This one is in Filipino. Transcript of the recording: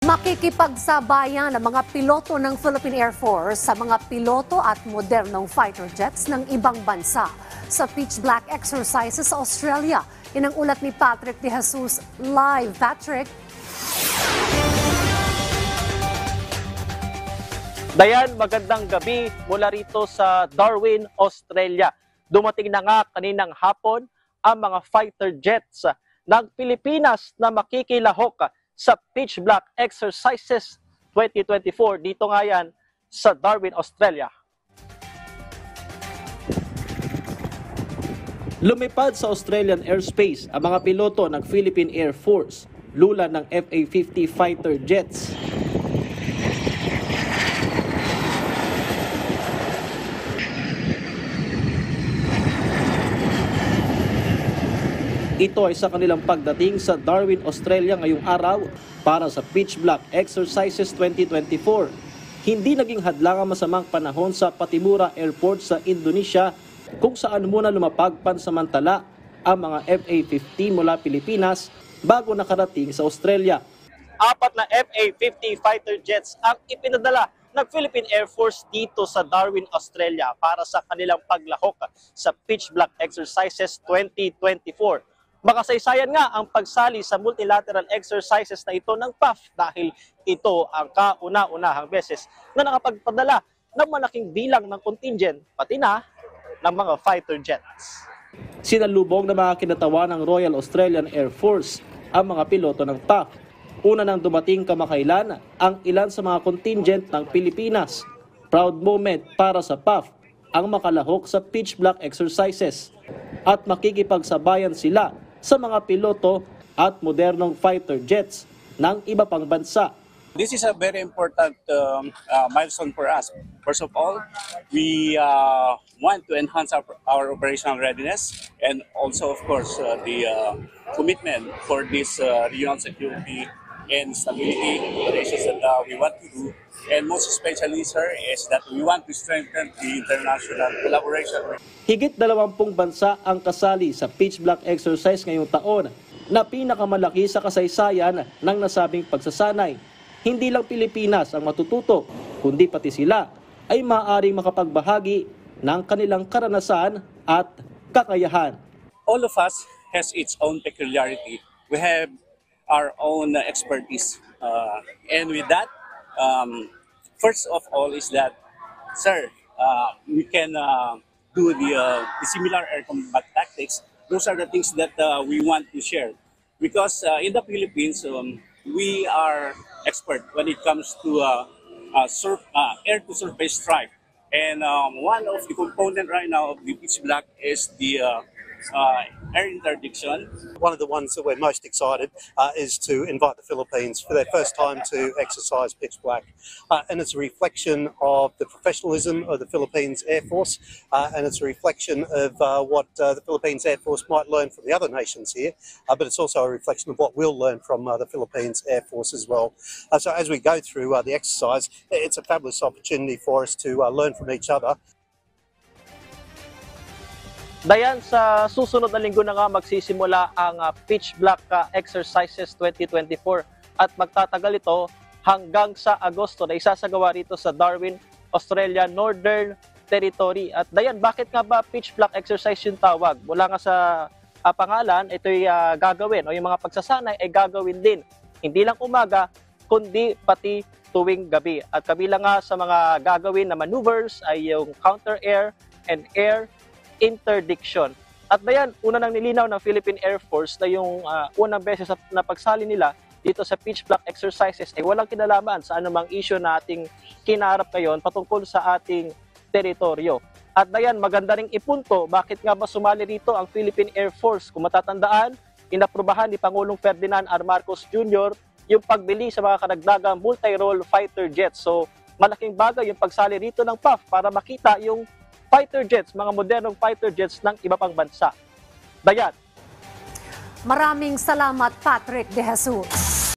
Makikipagsabayan ang mga piloto ng Philippine Air Force sa mga piloto at modernong fighter jets ng ibang bansa sa Pitch Black exercises sa Australia. Yan ang ulat ni Patrick De Jesus. Live, Patrick. Dayan, magandang gabi mula rito sa Darwin, Australia. Dumating na nga kaninang hapon ang mga fighter jets ng Pilipinas na makikilahok sa Pitch Black Exercises 2024. Dito nga yan sa Darwin, Australia. Lumipad sa Australian airspace ang mga piloto ng Philippine Air Force, lula ng FA-50 fighter jets. Ito ay sa kanilang pagdating sa Darwin, Australia ngayong araw para sa Pitch Black Exercises 2024. Hindi naging hadlang ang masamang panahon sa Pattimura Airport sa Indonesia kung saan muna lumapag pansamantala ang mga FA-50 mula Pilipinas bago nakarating sa Australia. 4 na FA-50 fighter jets ang ipinadala ng Philippine Air Force dito sa Darwin, Australia para sa kanilang paglahok sa Pitch Black Exercises 2024. Makasaysayan nga ang pagsali sa multilateral exercises na ito ng PAF dahil ito ang kauna-unahang beses na nakapagpadala ng malaking bilang ng contingent pati na ng mga fighter jets. Sinalubong na mga kinatawa ng Royal Australian Air Force ang mga piloto ng PAF. Una nang dumating kamakailan ang ilan sa mga contingent ng Pilipinas. Proud moment para sa PAF ang makalahok sa Pitch Black Exercises at makikipagsabayan sila sa mga piloto at modernong fighter jets ng iba pang bansa. This is a very important milestone for us. First of all, we want to enhance our operational readiness and also, of course, the commitment for this regional security and stability operations that we want to do. And most especially, sir, is that we want to strengthen the international collaboration. Higit 20 bansa ang kasali sa Pitch Black Exercise ngayong taon na pinakamalaki sa kasaysayan ng nasabing pagsasanay. Hindi lang Pilipinas ang matututo, kundi pati sila ay maaaring makapagbahagi ng kanilang karanasan at kakayahan. All of us has its own peculiarity. We have our own expertise. And with that, first of all is that, sir, we can do the similar air combat tactics. Those are the things that we want to share. Because in the Philippines, we are expert when it comes to air-to-surface strike. And one of the components right now of the Pitch Black is the air interdiction. One of the ones that we're most excited is to invite the Philippines for their first time to exercise Pitch Black. And it's a reflection of the professionalism of the Philippines Air Force, and it's a reflection of what the Philippines Air Force might learn from the other nations here, but it's also a reflection of what we'll learn from the Philippines Air Force as well. So as we go through the exercise, it's a fabulous opportunity for us to learn from each other. Dayan, sa susunod na linggo na nga magsisimula ang Pitch Black Exercises 2024 at magtatagal ito hanggang sa Agosto na isasagawa rito sa Darwin, Australia, Northern Territory. At Dayan, bakit nga ba Pitch Black Exercise yung tawag? Mula nga sa pangalan, ito'y gagawin o yung mga pagsasanay ay gagawin din. Hindi lang umaga, kundi pati tuwing gabi. At kabilang nga sa mga gagawin na maneuvers ay yung counter-air and air interdiction. At Dayan, una nang nilinaw ng Philippine Air Force na yung unang beses na pagsali nila dito sa Pitch Black Exercises ay walang kinalaman sa anumang issue na ating kinaharap ngayon patungkol sa ating teritoryo. At Dayan, maganda ring ipunto bakit nga ba sumali rito ang Philippine Air Force. Kung matatandaan, inaprubahan ni Pangulong Ferdinand R. Marcos Jr. yung pagbili sa mga karagdagang multi-role fighter jets. So, malaking bagay yung pagsali rito ng PAF para makita yung fighter jets, mga modernong fighter jets ng iba pang bansa. Dayan. Maraming salamat, Patrick De Jesus.